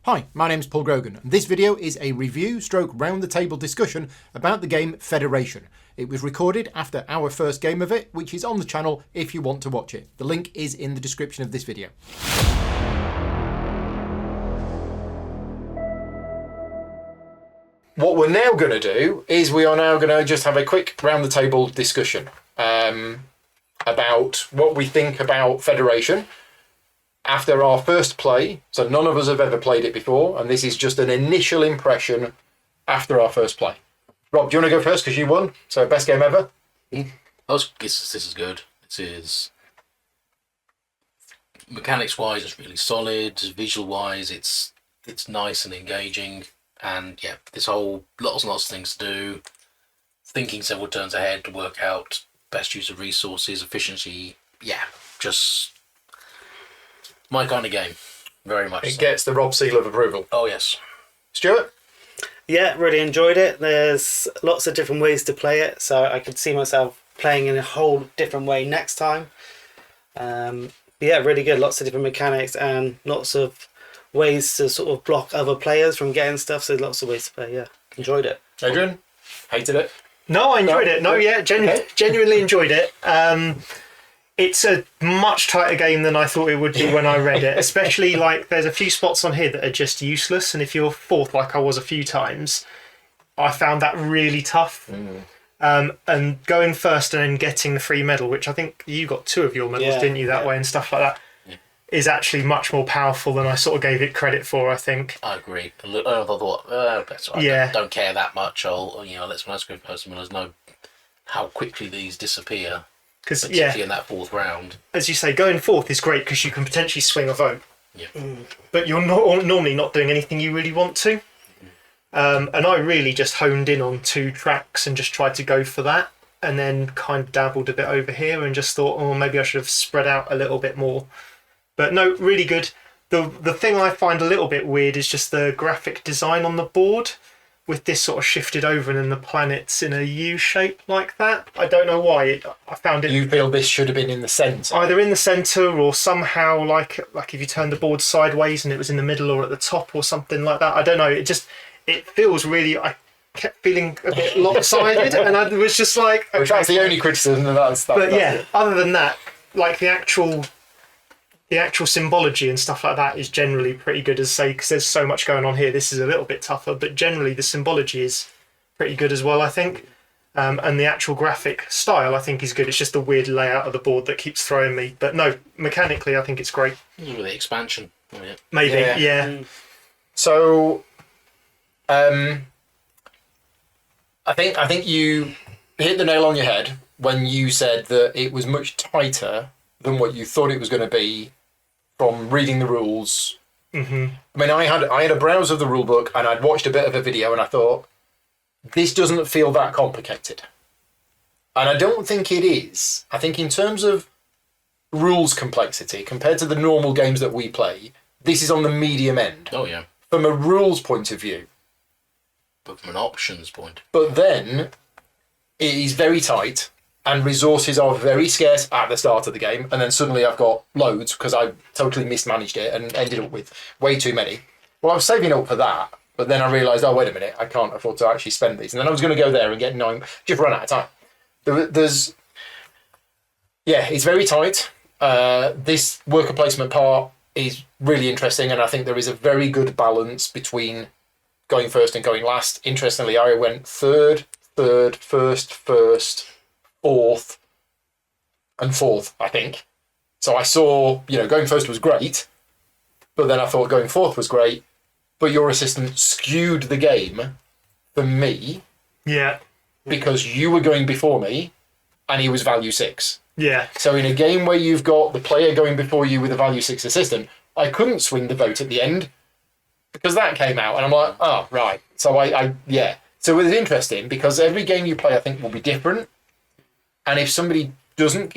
Hi, my name's Paul Grogan, and this video is a review stroke round the table discussion about the game Federation. It was recorded after our first game of it, which is on the channel if you want to watch it. The link is in the description of this video. What we're now going to do is we are now going to just have a quick round the table discussion about what we think about Federation. After our first play, so none of us have ever played it before, and this is just an initial impression after our first play. Rob, do you want to go first because you won? So best game ever? This is good. This is mechanics-wise, it's really solid. Visual-wise, it's nice and engaging, and yeah, this whole lots and lots of things to do. Thinking several turns ahead to work out best use of resources, efficiency. Yeah, just my kind of game, very much. It gets the Rob seal of approval. Oh yes. Stuart? Yeah, really enjoyed it. There's lots of different ways to play it, so I could see myself playing in a whole different way next time. Yeah, really good. Lots of different mechanics and lots of ways to sort of block other players from getting stuff. So lots of ways to play. Yeah, enjoyed it. Adrian? Hated it? No, I enjoyed it. No, yeah, genuinely enjoyed it. It's a much tighter game than I thought it would be when I read it, especially like there's a few spots on here that are just useless, and if you're fourth like I was a few times, I found that really tough. And going first and then getting the free medal, which I think you got 2 of your medals, didn't you, that way, and stuff like that, is actually much more powerful than I sort of gave it credit for, I think. I agree. I thought, that's all right. Yeah. I don't care that much. Let someone else go first and let us know how quickly these disappear. Because particularly in that 4th round. As you say, going fourth is great because you can potentially swing a vote. Yeah. But you're normally not doing anything you really want to. And I really just honed in on 2 tracks and just tried to go for that, and then kind of dabbled a bit over here and just thought, oh, maybe I should have spread out a little bit more. But no, really good. The thing I find a little bit weird is just the graphic design on the board, with this sort of shifted over and then the planets in a U shape like that. I don't know why. I found it... You feel this should have been in the centre? Either in the centre or somehow like if you turned the board sideways and it was in the middle or at the top or something like that. I don't know. It feels really... I kept feeling a bit lopsided and I was just like... Okay. Which that's the only criticism of that stuff. But yeah, other than that, like the actual symbology and stuff like that is generally pretty good, as say, because there's so much going on here. This is a little bit tougher, but generally the symbology is pretty good as well, I think. And the actual graphic style, I think, is good. It's just the weird layout of the board that keeps throwing me. But no, mechanically, I think it's great. With the expansion. Maybe, yeah. So, I think you hit the nail on your head when you said that it was much tighter than what you thought it was going to be from reading the rules. I mean, I had a browse of the rule book and I'd watched a bit of a video and I thought, this doesn't feel that complicated. And I don't think it is. I think in terms of rules complexity, compared to the normal games that we play, this is on the medium end. Oh, yeah. From a rules point of view. But from an options point. But then, it is very tight. And resources are very scarce at the start of the game, and then suddenly I've got loads because I totally mismanaged it and ended up with way too many. Well, I was saving up for that, but then I realised, oh, wait a minute, I can't afford to actually spend these. And then I was going to go there and get 9, just run out of time. It's very tight. This worker placement part is really interesting, and I think there is a very good balance between going first and going last. Interestingly, I went third, first, 4th and 4th, I think. So I saw, going first was great, but then I thought going 4th was great, but your assistant skewed the game for me. Yeah. Because you were going before me and he was value 6. Yeah. So in a game where you've got the player going before you with a value 6 assistant, I couldn't swing the vote at the end because that came out and I'm like, oh, right. So yeah. So it was interesting because every game you play, I think, will be different. And if somebody doesn't,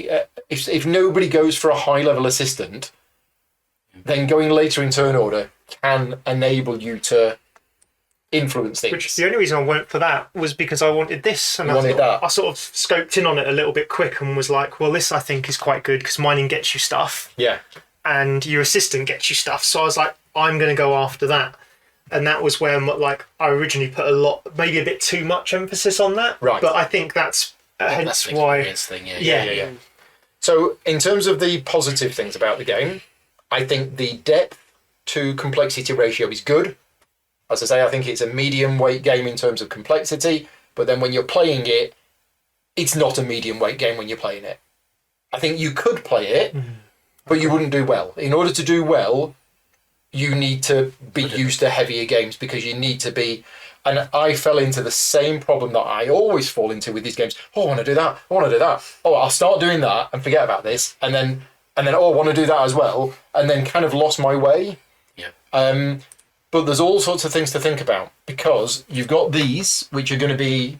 if nobody goes for a high-level assistant, then going later in turn order can enable you to influence things. Which the only reason I went for that was because I wanted this. And I sort of scoped in on it a little bit quick and was like, well, this I think is quite good because mining gets you stuff. Yeah. and your assistant gets you stuff. So I was like, I'm going to go after that. And that was where like I originally put maybe a bit too much emphasis on that. Right. But I think that's hence That's an why. experience thing, Yeah. So in terms of the positive things about the game, I think the depth to complexity ratio is good. As I say, I think it's a medium weight game in terms of complexity, but then when you're playing it, it's not a medium weight game when you're playing it. I think you could play it, but you wouldn't do well. In order to do well, you need to be used to heavier games because you need to be... And I fell into the same problem that I always fall into with these games. Oh, I want to do that. I want to do that. Oh, I'll start doing that and forget about this. And then oh, I want to do that as well. And then kind of lost my way. Yeah. But there's all sorts of things to think about because you've got these, which are going to be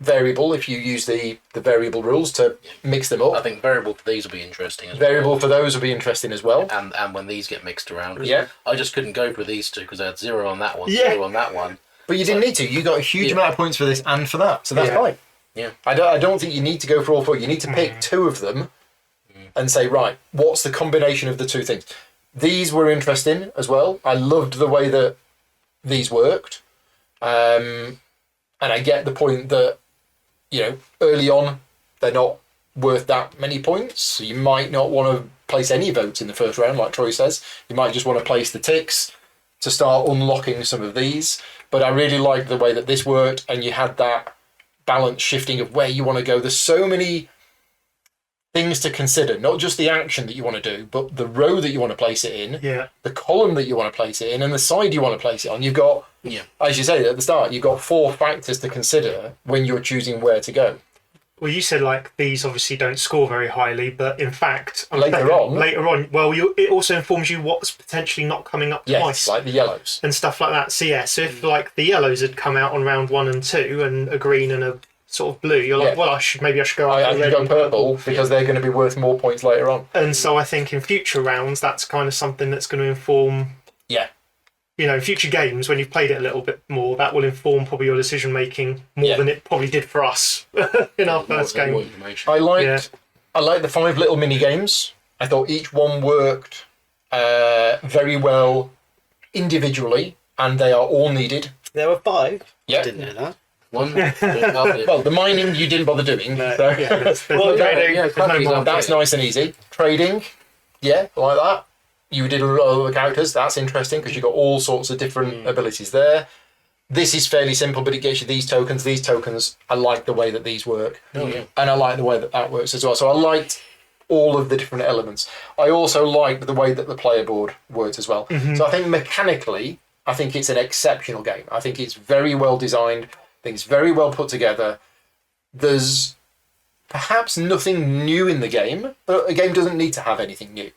variable if you use the variable rules to mix them up. I think variable for these will be interesting as Variable well. for those will be interesting as well. And when these get mixed around. 'Cause Yeah. I just couldn't go for these two because I had 0 on that one, Yeah. 0 on that one. But you didn't need to. You got a huge amount of points for this and for that. So that's Yeah. fine. Yeah. I don't think you need to go for all four. You need to pick two of them and say, right, what's the combination of the two things? These were interesting as well. I loved the way that these worked. And I get the point that, early on, they're not worth that many points. So you might not want to place any votes in the first round, like Troy says. You might just want to place the ticks to start unlocking some of these. But I really liked the way that this worked, and you had that balance shifting of where you want to go. There's so many things to consider, not just the action that you want to do, but the row that you want to place it in, the column that you want to place it in, and the side you want to place it on. You've got, as you say at the start, you've got 4 factors to consider when you're choosing where to go. Well, you said like these obviously don't score very highly, but in fact, Later on, well, it also informs you what's potentially not coming up yes, twice like the yellows. and stuff like that. So yeah, so if like the yellows had come out on round 1 and 2, and a green and a sort of blue, you're like, well, I should go I after should red go and purple because they're going to be worth more points later on. And so I think in future rounds, that's kind of something that's going to inform. Yeah. Future games, when you've played it a little bit more, that will inform probably your decision making more than it probably did for us in our first game. More information. I liked the 5 little mini games. I thought each one worked very well individually, and they are all needed. There were 5. Yeah. I didn't know that. One. Well, the mining you didn't bother doing. No, So. Well, That's nice and easy. Trading, I like that. You did a lot of the characters. That's interesting because you've got all sorts of different abilities there. This is fairly simple, but it gets you these tokens. These tokens, I like the way that these work. Oh, yeah. And I like the way that works as well. So I liked all of the different elements. I also liked the way that the player board worked as well. So I think mechanically, I think it's an exceptional game. I think it's very well designed. I think it's very well put together. There's perhaps nothing new in the game, but a game doesn't need to have anything new.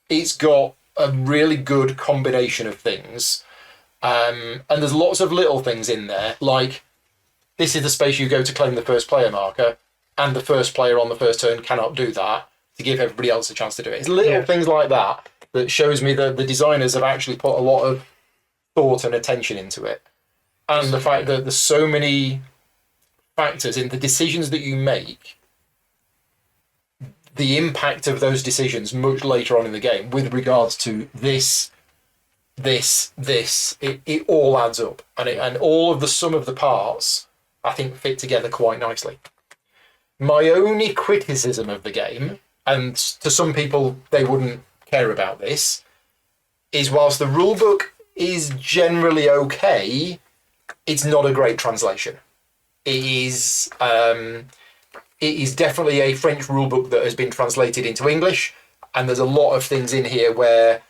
It's got a really good combination of things. And there's lots of little things in there, like this is the space you go to claim the first player marker, and the first player on the first turn cannot do that to give everybody else a chance to do it. It's little things like that that shows me that the designers have actually put a lot of thought and attention into it. And the fact that there's so many factors in the decisions that you make, the impact of those decisions much later on in the game with regards to this, it all adds up. And all of the sum of the parts, I think, fit together quite nicely. My only criticism of the game, and to some people they wouldn't care about this, is whilst the rulebook is generally okay, it's not a great translation. It is definitely a French rulebook that has been translated into English, and there's a lot of things in here where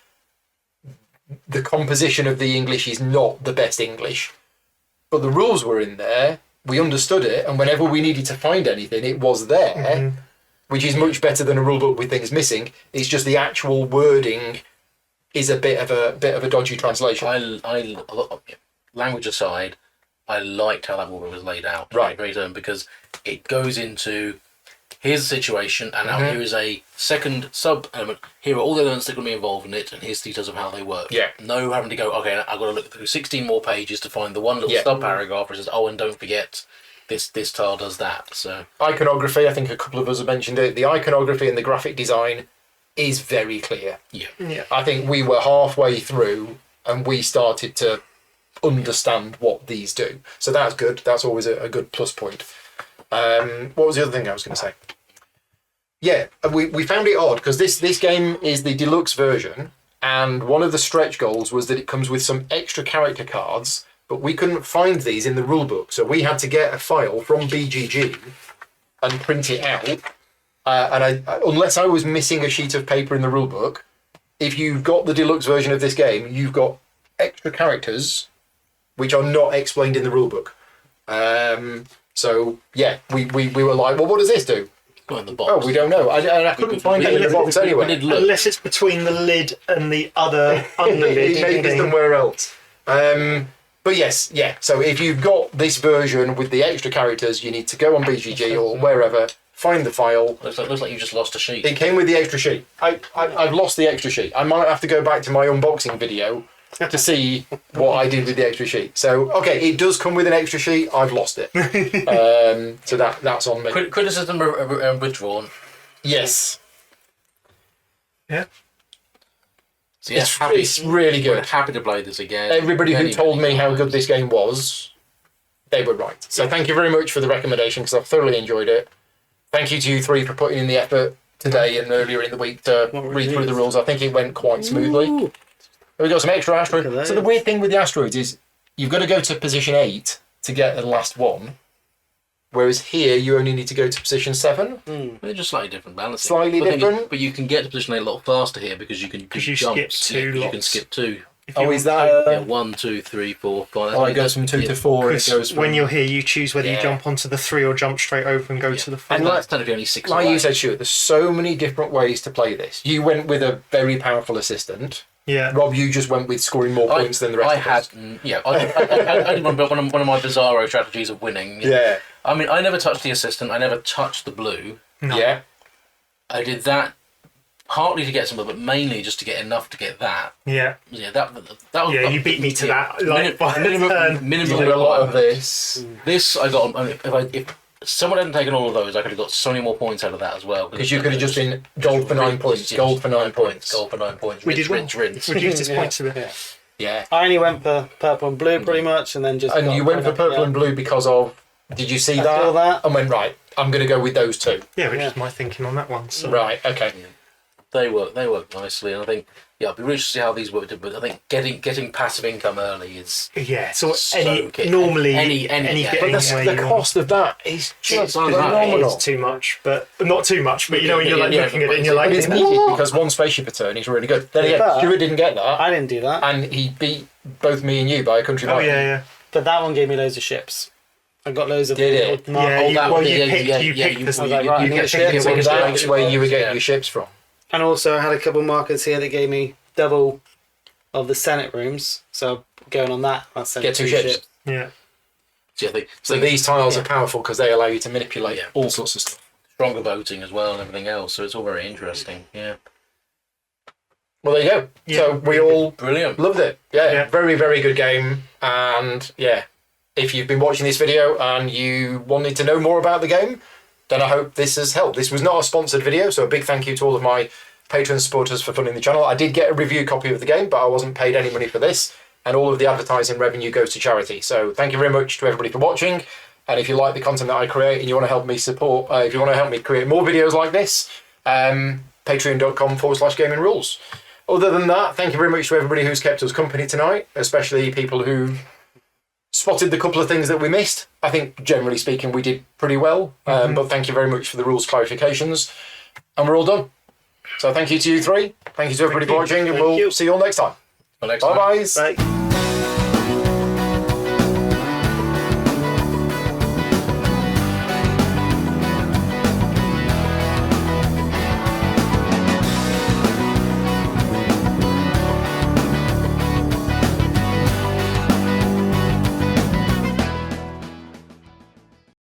the composition of the English is not the best English. But the rules were in there, we understood it, and whenever we needed to find anything, it was there, which is much better than a rulebook with things missing. It's just the actual wording is a bit of a dodgy translation. Language aside, I liked how that rulebook was laid out. Right. Because it goes into here's the situation, and now here is a second sub element. Here are all the elements that are going to be involved in it, and here's details of how they work. Yeah. No having to go, okay, I've got to look through 16 more pages to find the one little sub paragraph where it says, oh, and don't forget this tile does that. So iconography, I think a couple of us have mentioned it. The iconography and the graphic design is very clear. Yeah. I think we were halfway through and we started to understand what these do. So that's good. That's always a good plus point. What was the other thing I was going to say? Yeah, we found it odd because this game is the deluxe version, and one of the stretch goals was that it comes with some extra character cards, but we couldn't find these in the rulebook. So we had to get a file from BGG and print it out. And unless I was missing a sheet of paper in the rulebook, if you've got the deluxe version of this game, you've got extra characters which are not explained in the rulebook. So yeah, we were like, well, what does this do? Not in the box. Oh, we don't know. I couldn't find it in the box anyway. Unless it's between the lid and the other under lid. Maybe thing. somewhere else. But yes, yeah. So if you've got this version with the extra characters, you need to go on BGG or wherever, find the file. Looks like you just lost a sheet. It came with the extra sheet. I've lost the extra sheet. I might have to go back to my unboxing video to see what I did with the extra sheet. So, okay, it does come with an extra sheet. I've lost it. So that's on me. Criticism withdrawn. Yes. Yeah. So yeah, It's really good. Happy to play this again. Everybody who Many, told many me how times. good this game was, they were right. So thank you very much for the recommendation because I've thoroughly enjoyed it. Thank you to you three for putting in the effort today and earlier in the week to read through the rules. I think it went quite smoothly. Ooh. We got some extra Look asteroids. at So the those. weird thing with the asteroids is you've got to go to position 8 to get the last one, whereas here you only need to go to position 7. They're just slightly different balancing. Slightly But the thing is- different? but you can get to position 8 a lot faster here because you can do Because you jumps. skip two You can lots. skip 2. If you Oh, is want- that? Yeah, 1, 2, 3, 4, 5. Oh, it goes from 2 to 4 and it Because goes from... when you're here, you choose whether Yeah. you jump onto the 3 or jump straight over and go to the 4. And that's technically only 6 Like away. you said, Stuart, there's so many different ways to play this. You went with a very powerful assistant. Yeah. Rob, you just went with scoring more points than the rest I of had, us. I did one of my bizarro strategies of winning. Yeah. I mean, I never touched the assistant. I never touched the blue. No. Yeah. I did that partly to get some, but mainly just to get enough to get that. Yeah. Yeah, that was. Yeah, you beat me to that. Like, by a turn. You minimum did a lot of requirements. this. This I got. I mean, if someone hadn't taken all of those, I could have got so many more points out of that as well. Because you could have just been gold for 9 points, gold for 9 points. Gold for 9 points. We rinse, did rinse, rinse. reduce his Yeah, points a bit. yeah. Yeah. I only went for purple and blue pretty much, and then just. And got you went for purple yeah. and blue because of... Did you see I that? saw that. And went, right, I'm going to go with those two. Yeah, which Yeah. is my thinking on that one. So. Right, okay. They work nicely, and I think I'll be really interested to see how these work. But I think getting passive income early is Yeah, so So good. normally Any getting But where the you cost of that is just It's not that. phenomenal. is too much, but not too much. But you know when you're like Yeah, looking at it and but you're like, But it's needed because one spaceship a turn is really good. Then again, But- Stuart didn't get that, I didn't do that, and he beat both me and you by a country oh mile. yeah, but that one gave me loads of ships. I got loads of. Did it? Mark- Yeah, Oh, you- that well, was- you yeah, picked- yeah, you yeah, picked you- this- you- I was like, right, you I'm gonna get ship picked it, it So when that's you where you were getting yeah. your ships from. And also, I had a couple markers here that gave me double of the Senate rooms. So going on that, that's Get 2 ships. yeah. So I think So these tiles are powerful because they allow you to manipulate Yeah. all sorts of stuff. stronger voting as well and everything else. So it's all very interesting. Yeah, Well, there you go. Yeah, So we really all brilliant. loved it. Yeah, Yeah. very, very good game. And yeah, if you've been watching this video and you wanted to know more about the game, then I hope this has helped. This was not a sponsored video, so a big thank you to all of my patron supporters for funding the channel. I did get a review copy of the game, but I wasn't paid any money for this, and all of the advertising revenue goes to charity. So thank you very much to everybody for watching. And if you like the content that I create and you want to help me support, if you want to help me create more videos like this, patreon.com/gaming rules. Other than that, thank you very much to everybody who's kept us company tonight, especially people who spotted the couple of things that we missed. I think, generally speaking, we did pretty well. But thank you very much for the rules clarifications. And we're all done. So thank you to you three. Thank you to everybody for watching, and Thank we'll you. see you all next time. Till next time. Bye-bye. Right.